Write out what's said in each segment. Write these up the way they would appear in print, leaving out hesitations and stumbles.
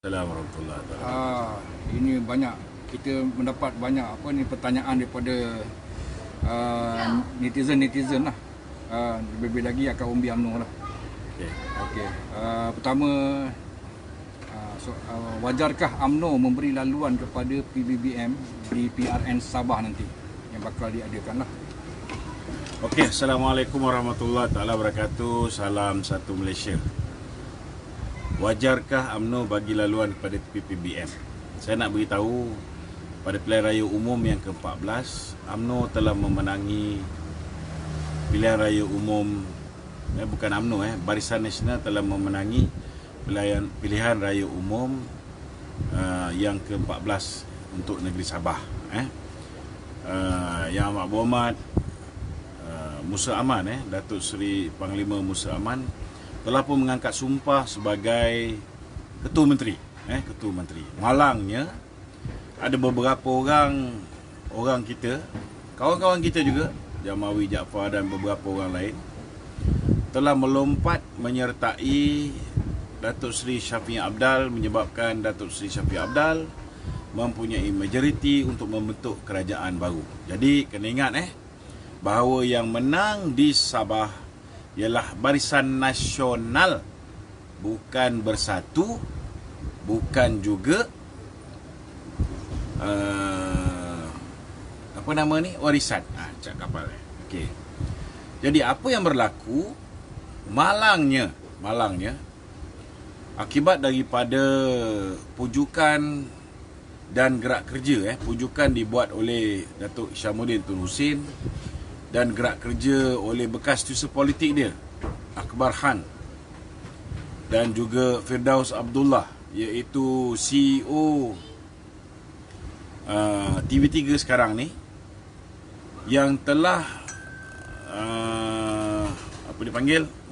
Assalamualaikum warahmatullahi wabarakatuh. Ini banyak kita mendapat banyak pertanyaan daripada netizen lah. Lebih lagi akan umbi UMNO lah. Okay. Okey. Pertama, wajarkah UMNO memberi laluan kepada PBBM di PRN Sabah nanti yang bakal diadakan lah. Okey, Assalamualaikum warahmatullahi wabarakatuh. Salam satu Malaysia. Wajarkah UMNO bagi laluan kepada PPBM? Saya nak beritahu pada pilihan raya umum yang ke-14, UMNO telah memenangi pilihan raya umum, bukan UMNO, Barisan Nasional telah memenangi pilihan raya umum yang ke-14 untuk negeri Sabah. Yang Amat Berhormat Musa Aman, Datuk Seri Panglima Musa Aman telah pun mengangkat sumpah sebagai Ketua Menteri. Ketua Menteri. Malangnya ada beberapa orang kita, kawan-kawan kita juga, Jamawi Jaafar dan beberapa orang lain, telah melompat menyertai Datuk Seri Syafiq Apdal, menyebabkan Datuk Seri Syafiq Apdal mempunyai majoriti untuk membentuk kerajaan baru. Jadi kena ingat bahawa yang menang di Sabah ialah Barisan Nasional, bukan Bersatu, bukan juga Warisan. Cak kapal. Okey. Jadi apa yang berlaku, malangnya akibat daripada pujukan dan gerak kerja, pujukan dibuat oleh Datuk Syamuddin Tun Hussein dan gerak kerja oleh bekas tusa politik dia, Akbar Khan, dan juga Firdaus Abdullah, iaitu CEO TV3 sekarang ni, yang telah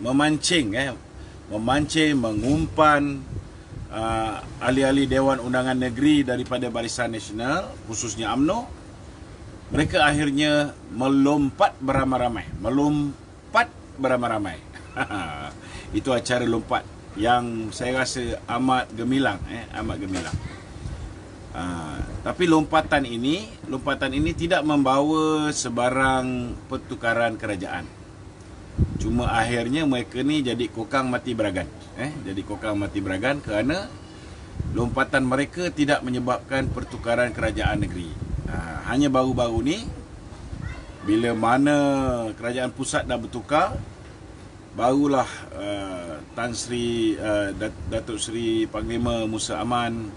memancing, mengumpan ahli-ahli Dewan Undangan Negeri daripada Barisan Nasional, khususnya UMNO. Mereka akhirnya melompat beramai-ramai. Itu acara lompat yang saya rasa amat gemilang, tapi lompatan ini tidak membawa sebarang pertukaran kerajaan. Cuma akhirnya mereka ni jadi kokang mati beragan. Jadi kokang mati beragan kerana lompatan mereka tidak menyebabkan pertukaran kerajaan negeri. Hanya baru-baru ni, bila mana kerajaan pusat dah bertukar, barulah Datuk Seri Panglima Musa Aman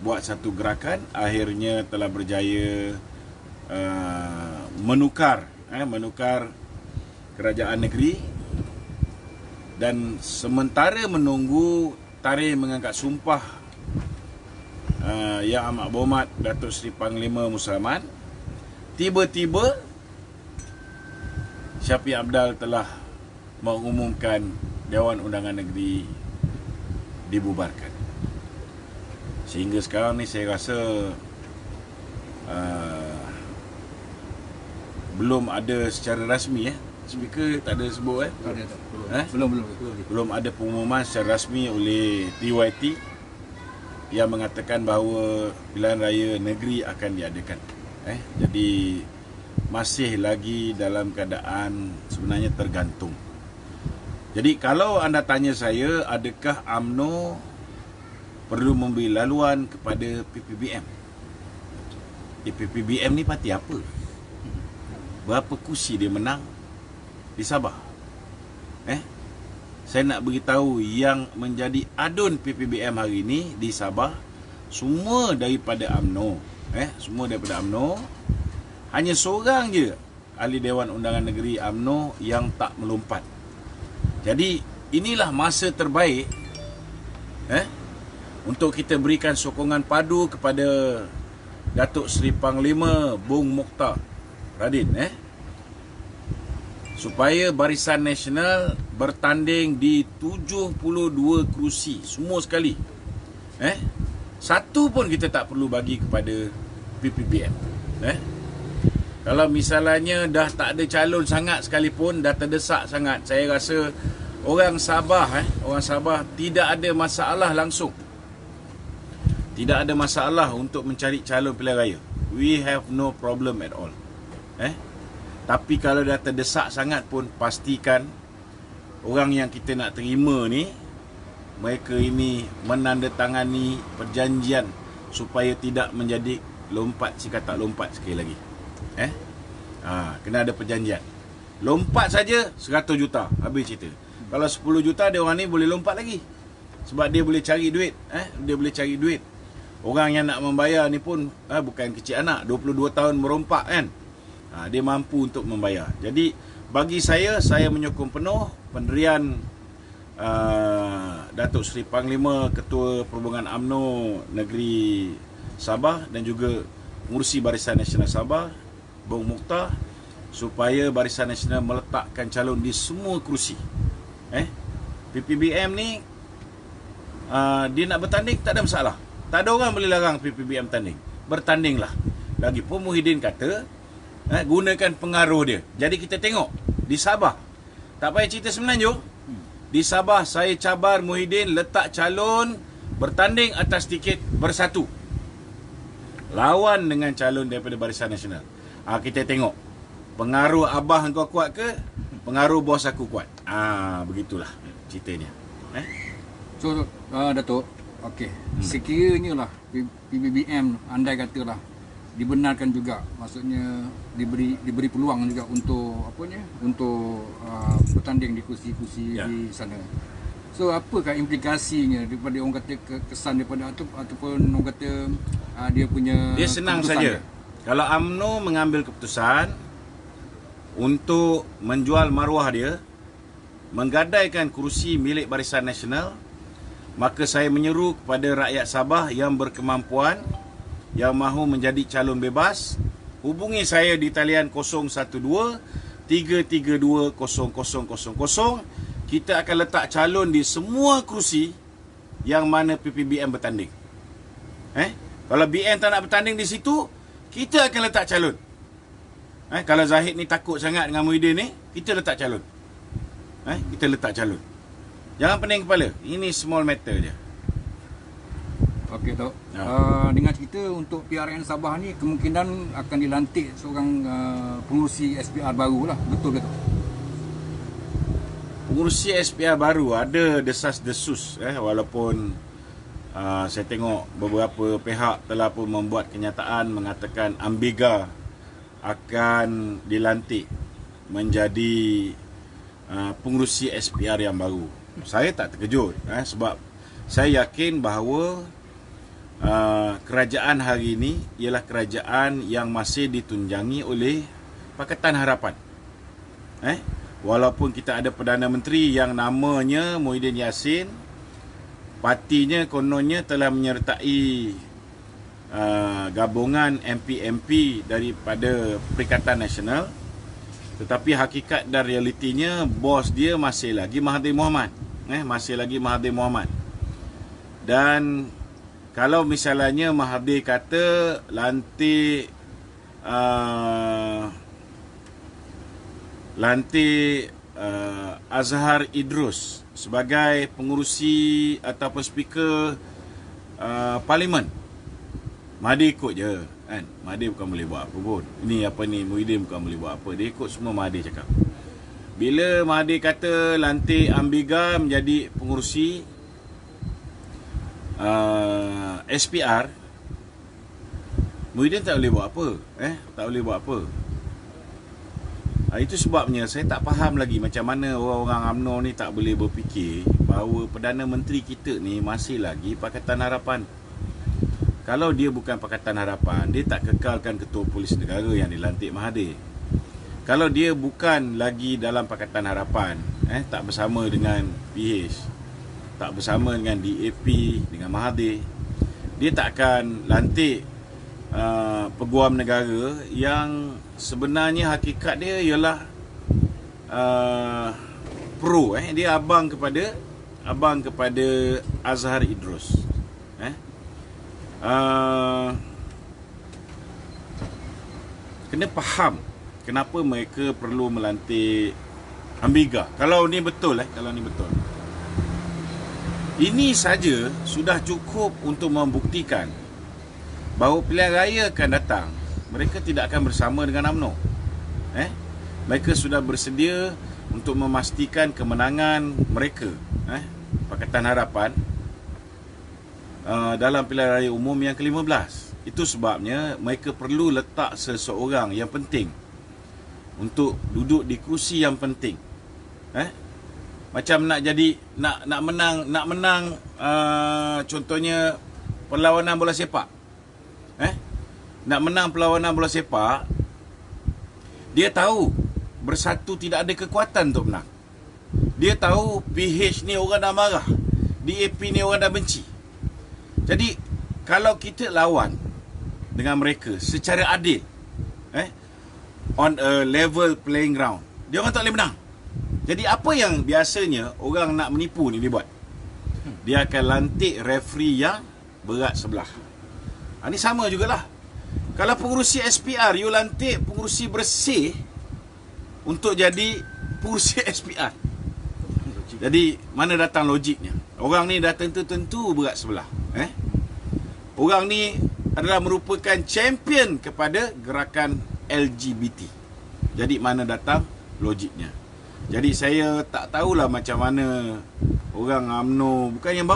buat satu gerakan, akhirnya telah berjaya menukar kerajaan negeri. Dan sementara menunggu tarikh mengangkat sumpah Yang Amat Berhormat Datuk Seri Panglima Musa Aman, tiba-tiba Syafiq Apdal telah mengumumkan Dewan Undangan Negeri dibubarkan. Sehingga sekarang ni saya rasa belum ada secara rasmi, speaker tak ada sebut belum ada pengumuman secara rasmi oleh TYT yang mengatakan bahawa pilihan raya negeri akan diadakan. Jadi masih lagi dalam keadaan sebenarnya tergantung. Jadi kalau anda tanya saya, adakah UMNO perlu memberi laluan kepada PPBM? PPBM ni parti apa? Berapa kursi dia menang di Sabah? Saya nak beritahu yang menjadi adun PPBM hari ini di Sabah semua daripada UMNO. Semua daripada UMNO. Hanya seorang je ahli Dewan Undangan Negeri UMNO yang tak melompat. Jadi inilah masa terbaik untuk kita berikan sokongan padu kepada Datuk Seri Panglima Bung Mokhtar Radin, supaya Barisan Nasional bertanding di 72 kerusi semua sekali. Satu pun kita tak perlu bagi kepada PPBM. Kalau misalnya dah tak ada calon sangat sekalipun, dah terdesak sangat, saya rasa orang Sabah tidak ada masalah langsung Tidak ada masalah untuk mencari calon pilihan raya. We have no problem at all. Tapi kalau dah terdesak sangat pun, pastikan orang yang kita nak terima ni, mereka ini menandatangani perjanjian supaya tidak menjadi lompat si kata lompat sekali lagi. Kena ada perjanjian. Lompat saja 100 juta, habis cerita. Kalau 10 juta, dia orang ni boleh lompat lagi. Sebab dia boleh cari duit. Dia boleh cari duit. Orang yang nak membayar ni pun bukan kecil anak, 22 tahun merompak kan. Dia mampu untuk membayar. Jadi bagi saya menyokong penuh pendirian Datuk Seri Panglima Ketua Perhubungan UMNO Negeri Sabah dan juga pengurusi Barisan Nasional Sabah, Bung Mukhtar, supaya Barisan Nasional meletakkan calon di semua kerusi. PPBM ni dia nak bertanding, tak ada masalah. Tak ada orang boleh larang PPBM bertanding. Bertandinglah. Lagipun Muhyiddin kata gunakan pengaruh dia. Jadi kita tengok di Sabah, tak payah cerita Semenanjung, di Sabah saya cabar Muhyiddin letak calon bertanding atas tiket bersatu, lawan dengan calon daripada Barisan Nasional. Kita tengok pengaruh abah engkau kuat ke, pengaruh bos aku kuat. Begitulah ceritanya. So Datuk, okey, sekiranya lah PBBM andai katalah dibenarkan juga, maksudnya diberi peluang juga untuk untuk bertanding di kursi-kursi di sana. So apakah implikasinya daripada orang kata kesan daripada ataupun orang kata dia punya, dia senang saja. Kalau UMNO mengambil keputusan untuk menjual maruah dia, menggadaikan kerusi milik Barisan Nasional, maka saya menyeru kepada rakyat Sabah yang berkemampuan, yang mahu menjadi calon bebas, hubungi saya di talian 012-332-0000. Kita akan letak calon di semua kerusi yang mana PPBM bertanding. Kalau BN tak nak bertanding di situ, kita akan letak calon. Kalau Zahid ni takut sangat dengan Muhyiddin ni, kita letak calon. Kita letak calon. Jangan pening kepala. Ini small matter je. Okey, Tok. Dengan cerita untuk PRN Sabah ni kemungkinan akan dilantik seorang pengurusi SPR baru lah. Betul ke, Tok? Pengurusi SPR baru ada desas-desus. Walaupun saya tengok beberapa pihak telah pun membuat kenyataan mengatakan Ambiga akan dilantik menjadi pengurusi SPR yang baru. Saya tak terkejut, sebab saya yakin bahawa kerajaan hari ini ialah kerajaan yang masih ditunjangi oleh Pakatan Harapan. Walaupun kita ada Perdana Menteri yang namanya Muhyiddin Yassin, partinya kononnya telah menyertai gabungan MP-MP daripada Perikatan Nasional, tetapi hakikat dan realitinya bos dia masih lagi Mahathir Mohamad. Masih lagi Mahathir Mohamad. Dan kalau misalnya Mahathir kata lantik Azhar Idrus sebagai pengurusi ataupun speaker parlimen, Mahathir ikut je kan. Mahathir bukan boleh buat apa pun. Muhyiddin bukan boleh buat apa. Dia ikut semua Mahathir cakap. Bila Mahathir kata lantik Ambiga menjadi pengurusi SPR, Muhyiddin tak boleh buat apa. Tak boleh buat apa. Itu sebabnya saya tak faham lagi macam mana orang-orang UMNO ni tak boleh berfikir bahawa Perdana Menteri kita ni masih lagi Pakatan Harapan. Kalau dia bukan Pakatan Harapan, dia tak kekalkan Ketua Polis Negara yang dilantik Mahathir. Kalau dia bukan lagi dalam Pakatan Harapan, tak bersama dengan PH, tak bersama dengan DAP, dengan Mahathir, dia tak akan lantik peguam negara yang sebenarnya hakikat dia ialah pro. Dia abang kepada Azhar Idrus. Kena faham kenapa mereka perlu melantik Ambiga. Kalau ni betul. Ini saja sudah cukup untuk membuktikan bahawa pilihan raya akan datang, mereka tidak akan bersama dengan UMNO. Mereka sudah bersedia untuk memastikan kemenangan mereka, Pakatan Harapan, dalam pilihan raya umum yang ke-15. Itu sebabnya mereka perlu letak seseorang yang penting untuk duduk di kursi yang penting. Macam nak menang contohnya perlawanan bola sepak. Nak menang perlawanan bola sepak, dia tahu Bersatu tidak ada kekuatan untuk menang. Dia tahu PH ni orang dah marah, DAP ni orang dah benci. Jadi kalau kita lawan dengan mereka secara adil, on a level playing ground, dia orang tak boleh menang. Jadi apa yang biasanya orang nak menipu ni dia buat? Dia akan lantik referee yang berat sebelah. Ini sama jugalah. Kalau pengurusi SPR, you lantik pengurusi bersih untuk jadi pengurusi SPR. Jadi mana datang logiknya? Orang ni dah tentu-tentu berat sebelah. Orang ni adalah merupakan champion kepada gerakan LGBT. Jadi mana datang logiknya? Jadi saya tak tahulah macam mana orang UMNO, bukan yang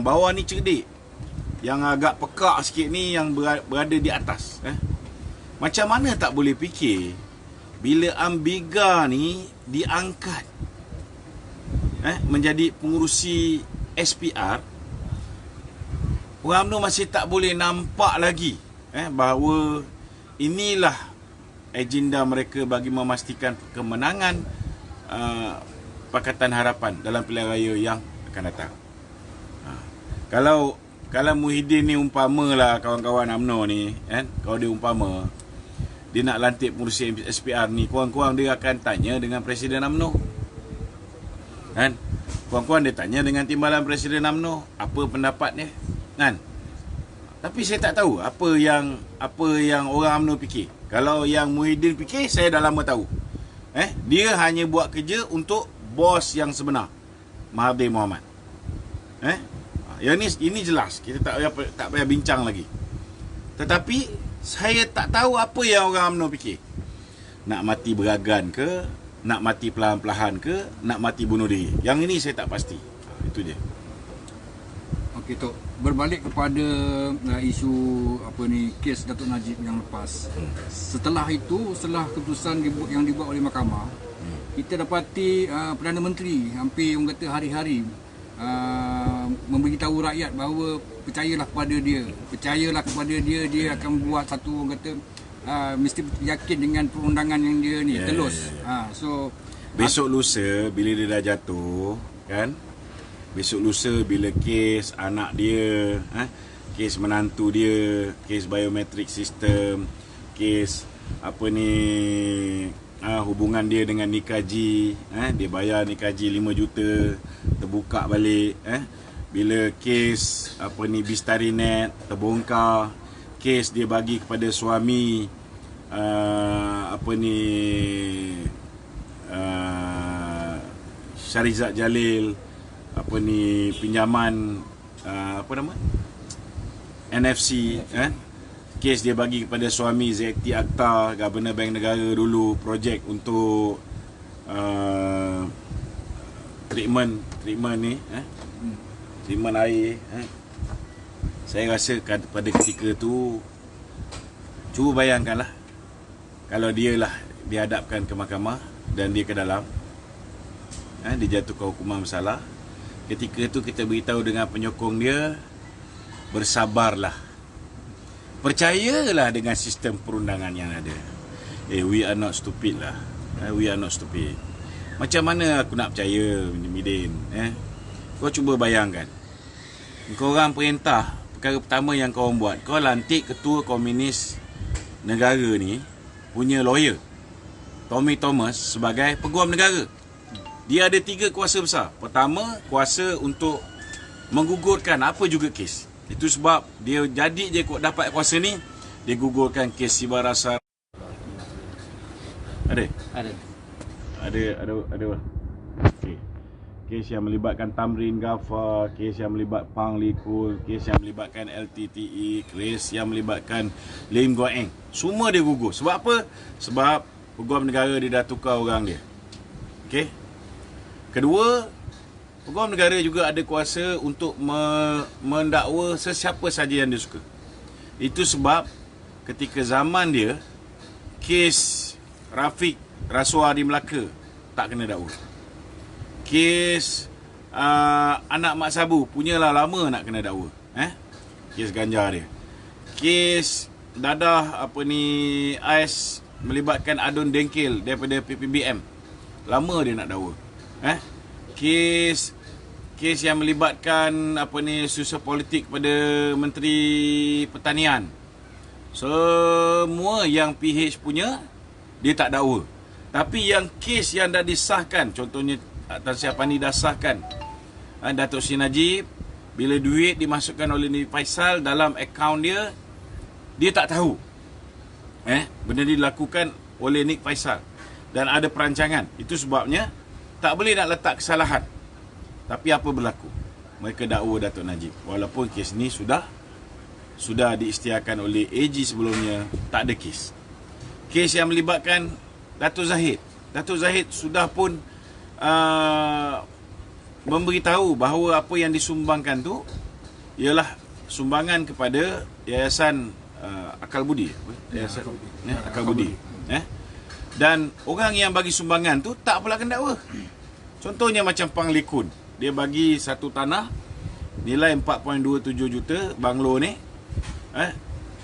bawah ni cerdik. Yang agak pekak sikit ni yang berada di atas. Macam mana tak boleh fikir bila Ambiga ni diangkat menjadi pengurusi SPR, orang UMNO masih tak boleh nampak lagi bahawa inilah agenda mereka bagi memastikan kemenangan Pakatan Harapan dalam pilihan raya yang akan datang. Kalau Muhyiddin ni umpamalah kawan-kawan UMNO ni, kalau dia umpama dia nak lantik pengurusi SPR ni, kurang-kurang dia akan tanya dengan Presiden UMNO. Kurang-kurang dia tanya dengan timbalan Presiden UMNO apa pendapatnya, Tapi saya tak tahu apa yang orang UMNO fikir. Kalau yang Muhyiddin fikir, saya dah lama tahu. Dia hanya buat kerja untuk bos yang sebenar, Mahathir Mohamad. Yang ini jelas, kita tak payah bincang lagi. Tetapi saya tak tahu apa yang orang UMNO fikir. Nak mati beragan ke, nak mati perlahan-lahan ke, nak mati bunuh diri. Yang ini saya tak pasti. Itu je. Okey, Tok. Berbalik kepada isu kes Datuk Najib yang lepas. Setelah keputusan yang dibuat oleh mahkamah, kita dapati Perdana Menteri hampir orang kata hari-hari memberitahu rakyat bahawa percayalah kepada dia, dia akan buat satu orang kata mesti yakin dengan perundangan yang dia ni telus. So besok lusa bila dia dah jatuh, besok lusa bila kes anak dia, kes menantu dia, kes biometric system, kes hubungan dia dengan Nikaji, dia bayar Nikaji 5 juta terbuka balik, bila kes Bistarinet terbongkar, kes dia bagi kepada suami Syarizat Jalil pinjaman NFC, kes dia bagi kepada suami Zekti Akhtar, Governor Bank Negara dulu, projek untuk treatment ni, treatment air. Saya rasa pada ketika tu, cuba bayangkanlah kalau dia lah dihadapkan ke mahkamah dan dia ke dalam, dijatuhkan hukuman bersalah. Ketika itu kita beritahu dengan penyokong dia, bersabarlah, percayalah dengan sistem perundangan yang ada. We are not stupid lah. We are not stupid. Macam mana aku nak percaya, Midin? Kau cuba bayangkan, kau orang perintah, perkara pertama yang kau buat, kau lantik ketua komunis negara ni punya lawyer, Tommy Thomas, sebagai peguam negara. Dia ada 3 kuasa besar. Pertama, kuasa untuk menggugurkan apa juga kes. Itu sebab dia jadi je kau dapat kuasa ni, dia gugurkan kes Sibar Asar. Ada. Okey. kes yang melibatkan Tamrin Ghaffar, kes yang melibatkan Pang Likul, kes yang melibatkan LTTE, kes yang melibatkan Lim Guan Eng. Semua dia gugur. Sebab apa? Sebab peguam negara dia dah tukar orang dia. Okey. Kedua, peguam negara juga ada kuasa untuk mendakwa sesiapa saja yang dia suka. Itu sebab ketika zaman dia, kes Rafiq rasuah di Melaka tak kena dakwa. Kes anak Mak Sabu punyalah lama nak kena dakwa. Kes ganja dia. Kes dadah AIS melibatkan Adun Dengkil daripada PPBM. Lama dia nak dakwa. Kes yang melibatkan susah politik pada Menteri Pertanian. Semua yang PH punya dia tak dakwa. Tapi yang kes yang dah disahkan, contohnya Tan Sri Apani dah sahkan Datuk Seri Najib, bila duit dimasukkan oleh Nabi Faisal dalam akaun dia, dia tak tahu. Benda ni dilakukan oleh Nik Faisal dan ada perancangan. Itu sebabnya tak boleh nak letak kesalahan. Tapi apa berlaku? Mereka dakwa Datuk Najib. Walaupun kes ni sudah diisytiharkan oleh AG sebelumnya, tak ada kes. Kes yang melibatkan Datuk Zahid. Datuk Zahid sudah pun memberitahu bahawa apa yang disumbangkan tu ialah sumbangan kepada Yayasan Akal Budi. Yayasan Akal Budi. Dan orang yang bagi sumbangan tu tak pula kena dakwa. Contohnya macam Pang Likun. Dia bagi satu tanah nilai 4.27 juta banglo ni.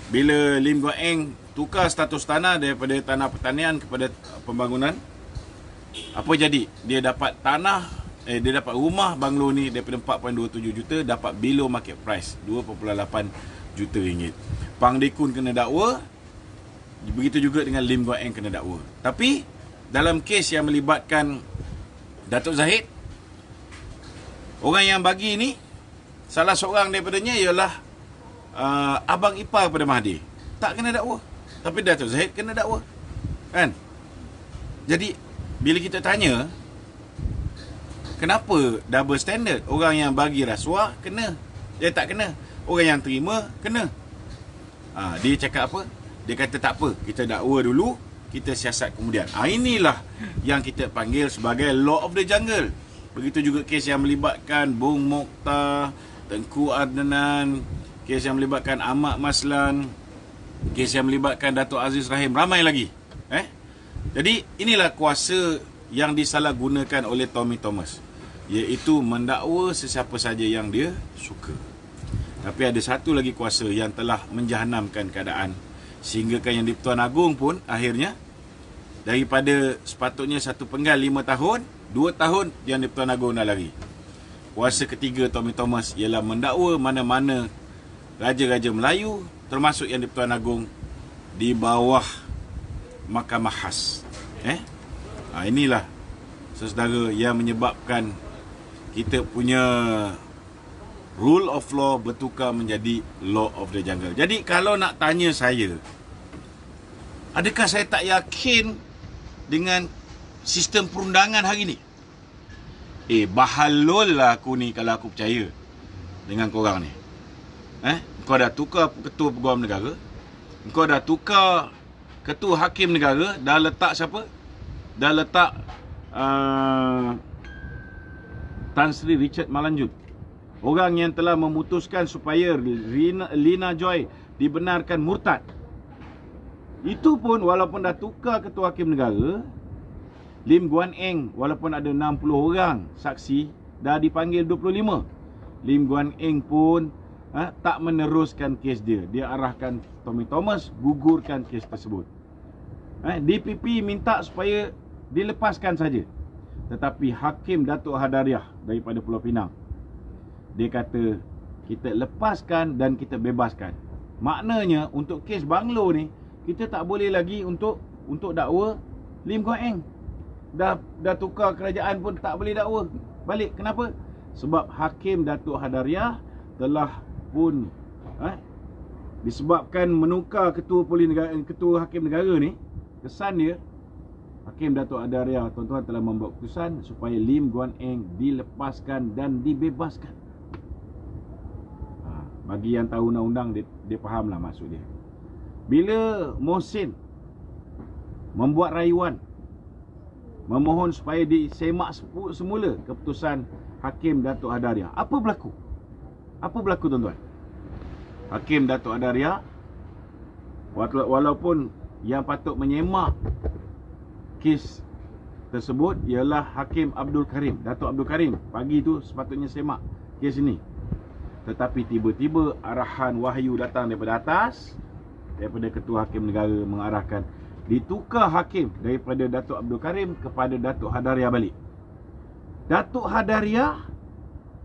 Bila Lim Guan Eng tukar status tanah daripada tanah pertanian kepada pembangunan, apa jadi? Dia dapat dia dapat rumah banglo ni daripada 4.27 juta dapat below market price 2.8 juta ringgit. Pang Likun kena dakwa. Begitu juga dengan Lim Guan Eng kena dakwa. Tapi dalam kes yang melibatkan Datuk Zahid, orang yang bagi ni salah seorang daripadanya ialah abang ipar kepada Mahathir. Tak kena dakwa. Tapi Datuk Zahid kena dakwa. Kan? Jadi bila kita tanya, kenapa double standard? Orang yang bagi rasuah kena, dia tak kena. Orang yang terima kena. Dia cakap apa? Dia kata tak apa, kita dakwa dulu, kita siasat kemudian. Inilah yang kita panggil sebagai law of the jungle. Begitu juga kes yang melibatkan Bung Mokhtar, Tengku Adnan, kes yang melibatkan Ahmad Maslan, kes yang melibatkan Datuk Aziz Rahim, ramai lagi. Jadi inilah kuasa yang disalahgunakan oleh Tommy Thomas, iaitu mendakwa sesiapa saja yang dia suka. Tapi ada satu lagi kuasa yang telah menjahanamkan keadaan, sehingga kan yang di-Pertuan Agong pun akhirnya daripada sepatutnya 1 penggal 5 tahun, 2 tahun yang di-Pertuan Agong dah lari. Kuasa ketiga Tommy Thomas ialah mendakwa mana-mana raja-raja Melayu, termasuk yang di-Pertuan Agong, di bawah Mahkamah Khas. Inilah saudara yang menyebabkan kita punya rule of law bertukar menjadi law of the jungle. Jadi kalau nak tanya saya, adakah saya tak yakin dengan sistem perundangan hari ni? Bahalul lah aku ni kalau aku percaya dengan korang ni. Kau dah tukar ketua peguam negara, kau dah tukar ketua hakim negara, dah letak siapa? Dah letak Tan Sri Richard Malanjut, orang yang telah memutuskan supaya Lina Joy dibenarkan murtad. Itu pun walaupun dah tukar ketua hakim negara, Lim Guan Eng walaupun ada 60 orang saksi, dah dipanggil 25. Lim Guan Eng pun tak meneruskan kes dia. Dia arahkan Tommy Thomas gugurkan kes tersebut. DPP minta supaya dilepaskan saja. Tetapi Hakim Datuk Hadariah daripada Pulau Pinang, dia kata kita lepaskan dan kita bebaskan. Maknanya untuk kes banglo ni kita tak boleh lagi untuk dakwa Lim Guan Eng. Dah tukar kerajaan pun tak boleh dakwa balik. Kenapa? Sebab Hakim Datuk Hadariah telah pun disebabkan menukar ketua hakim negara ni, kesan dia Hakim Datuk Adaria, tuan-tuan, telah membuat keputusan supaya Lim Guan Eng dilepaskan dan dibebaskan. Bagi yang tahu undang-undang, dia fahamlah maksud dia. Bila Mohsin membuat rayuan memohon supaya disemak semula keputusan Hakim Datuk Adaria, apa berlaku? Apa berlaku, tuan-tuan? Hakim Datuk Adaria, walaupun yang patut menyemak kes tersebut ialah Hakim Abdul Karim, Datuk Abdul Karim, pagi tu sepatutnya semak kes ini. Tetapi tiba-tiba arahan wahyu datang daripada atas, daripada Ketua Hakim Negara mengarahkan ditukar hakim daripada Datuk Abdul Karim kepada Datuk Hadaria balik. Datuk Hadaria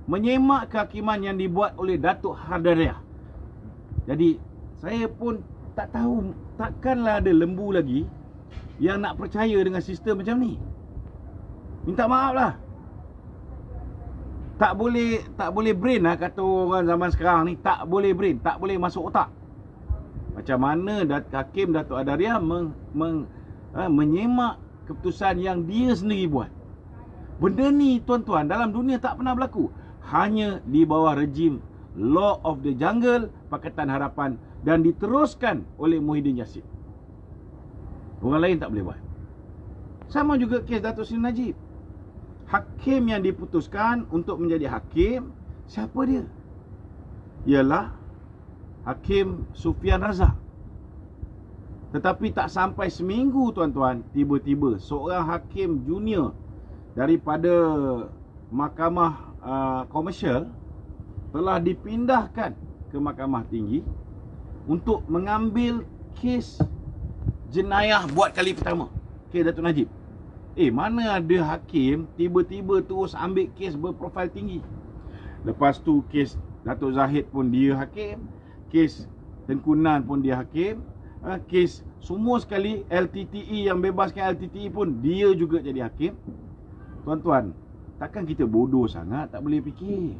menyemak kehakiman yang dibuat oleh Datuk Hadaria. Jadi saya pun tak tahu, takkanlah ada lembu lagi yang nak percaya dengan sistem macam ni. Minta maaf lah. Tak boleh brain lah, kata orang zaman sekarang ni. Tak boleh brain, tak boleh masuk otak. Macam mana Hakim Datuk Adaria menyemak keputusan yang dia sendiri buat. Benda ni, tuan-tuan, dalam dunia tak pernah berlaku. Hanya di bawah rejim Law of the Jungle, Pakatan Harapan, dan diteruskan oleh Muhyiddin Yassin. Orang lain tak boleh buat. Sama juga kes Datuk Seri Najib. Hakim yang diputuskan untuk menjadi hakim, siapa dia? Ialah Hakim Sufian Razak. Tetapi tak sampai seminggu, tuan-tuan, tiba-tiba seorang hakim junior daripada Mahkamah Komersial telah dipindahkan ke Mahkamah Tinggi untuk mengambil kes jenayah buat kali pertama, kes Datuk Najib. Mana ada hakim tiba-tiba terus ambil kes berprofil tinggi. Lepas tu kes Datuk Zahid pun dia hakim, kes Tengku Nan pun dia hakim, kes semua sekali LTTE yang bebaskan LTTE pun dia juga jadi hakim. Tuan-tuan, takkan kita bodoh sangat tak boleh fikir?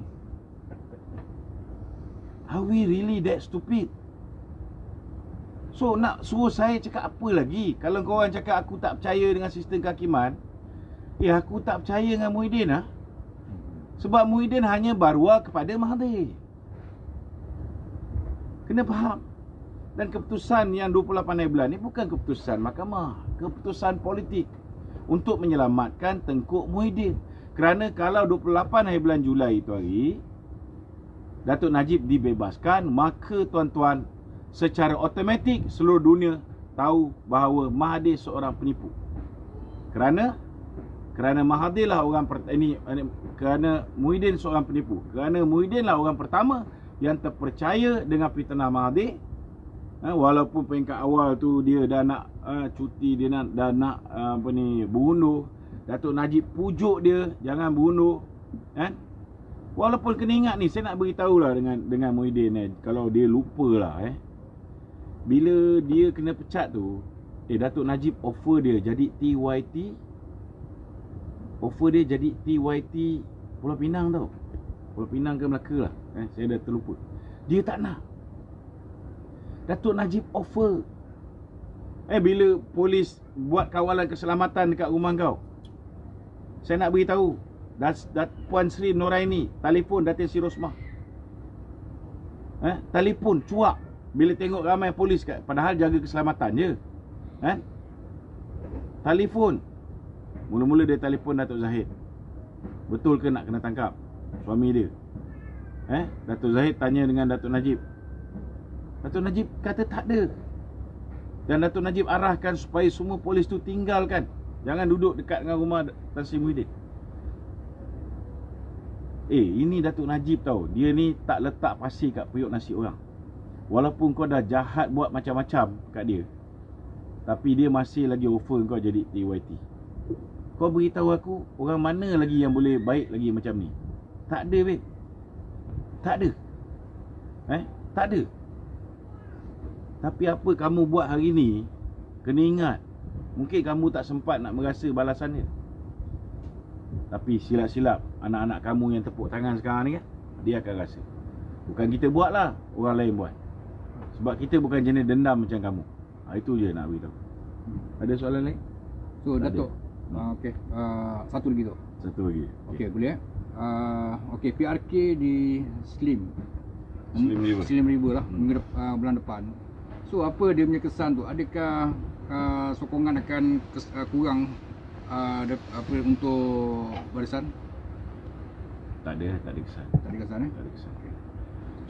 Are we really that stupid? So nak suruh saya cakap apa lagi? Kalau korang cakap aku tak percaya dengan sistem kehakiman, aku tak percaya dengan Muhyiddin lah. Sebab Muhyiddin hanya barua kepada Mahathir. Kena faham. Dan keputusan yang 28 hari bulan ni bukan keputusan mahkamah, keputusan politik untuk menyelamatkan Tengku Muhyiddin. Kerana kalau 28 hari bulan Julai itu hari Datuk Najib dibebaskan, maka tuan-tuan, secara automatik seluruh dunia tahu bahawa Mahathir seorang penipu. Kerana Mahathir lah orang kerana Muhyiddin seorang penipu. Kerana Muhyiddin lah orang pertama yang terpercaya dengan fitnah Mahathir. Walaupun peringkat awal tu dia dah nak cuti, dia dah nak bunuh. Datuk Najib pujuk dia jangan bunuh, kan? Walaupun kena ingat ni, saya nak beritahu lah dengan Muhyiddin kalau dia lupa lah bila dia kena pecat tu, Datuk Najib offer dia jadi TYT. Offer dia jadi TYT Pulau Pinang tau. Pulau Pinang ke Melaka lah, saya dah terlupa. Dia tak nak. Datuk Najib offer. Bila polis buat kawalan keselamatan dekat rumah kau, saya nak beritahu, Puan Sri Noraini telefon Datin Sri Rosmah. Telefon cuak bila tengok ramai polis kat, padahal jaga keselamatan je. Telefon. Mula-mula dia telefon Datuk Zahid. Betul ke nak kena tangkap suami dia? Datuk Zahid tanya dengan Datuk Najib. Datuk Najib kata tak ada. Dan Datuk Najib arahkan supaya semua polis tu tinggalkan, jangan duduk dekat dengan rumah Tan Sri Muhyiddin. Ini Datuk Najib tau. Dia ni tak letak pasir kat periuk nasi orang. Walaupun kau dah jahat buat macam-macam kat dia, tapi dia masih lagi offer kau jadi TYT. Kau beritahu aku, orang mana lagi yang boleh baik lagi macam ni? Tak ada, babe. Tak ada. Tak ada. Tapi apa kamu buat hari ni, kena ingat, mungkin kamu tak sempat nak merasa balasan dia. Tapi silap-silap anak-anak kamu yang tepuk tangan sekarang ni kan, dia akan rasa. Bukan kita buat lah, orang lain buat. Sebab kita bukan jenis dendam macam kamu. Itu je nak beritahu. Ada soalan lain? Tu Datuk. Okey. Satu lagi tu. Satu lagi. Okey, boleh eh? Okey, PRK di Slim. Slim River. Lah bulan depan. So apa dia punya kesan tu? Adakah sokongan akan kurang untuk barisan? Tak ada kesan. Tak ada kesan Tak ada kesan.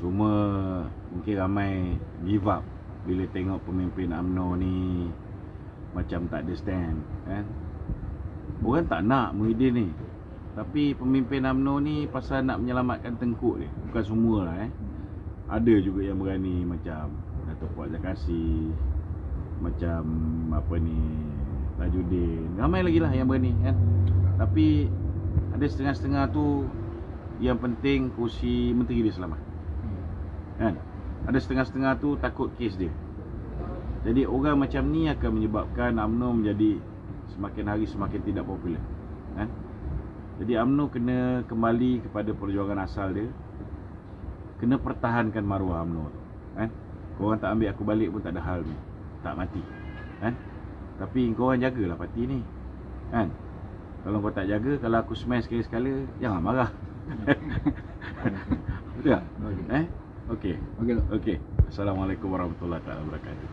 Cuma mungkin ramai give up bila tengok pemimpin UMNO ni macam tak ada stand, kan? Orang tak nak Muhyiddin ni. Tapi pemimpin UMNO ni pasal nak menyelamatkan Tengkuk dia. Bukan semua lah Ada juga yang berani macam Datuk Puat Zakasi, macam apa ni, Tajuddin. Ramai lagi lah yang berani, kan? Tapi ada setengah-setengah tu yang penting kursi menteri dia selamat, kan? Ada setengah-setengah tu takut kes dia. Jadi orang macam ni akan menyebabkan UMNO menjadi semakin hari semakin tidak popular, kan? Jadi UMNO kena kembali kepada perjuangan asal dia. Kena pertahankan maruah UMNO tu, kan? Korang tak ambil aku balik pun tak ada hal ni, tak mati, kan? Tapi korang jagalah parti ni, kan? Kalau kau tak jaga, kalau aku smash sekali-sekala, jangan marah. Betul tak? Okey. Okey. Okey. Assalamualaikum warahmatullahi wabarakatuh.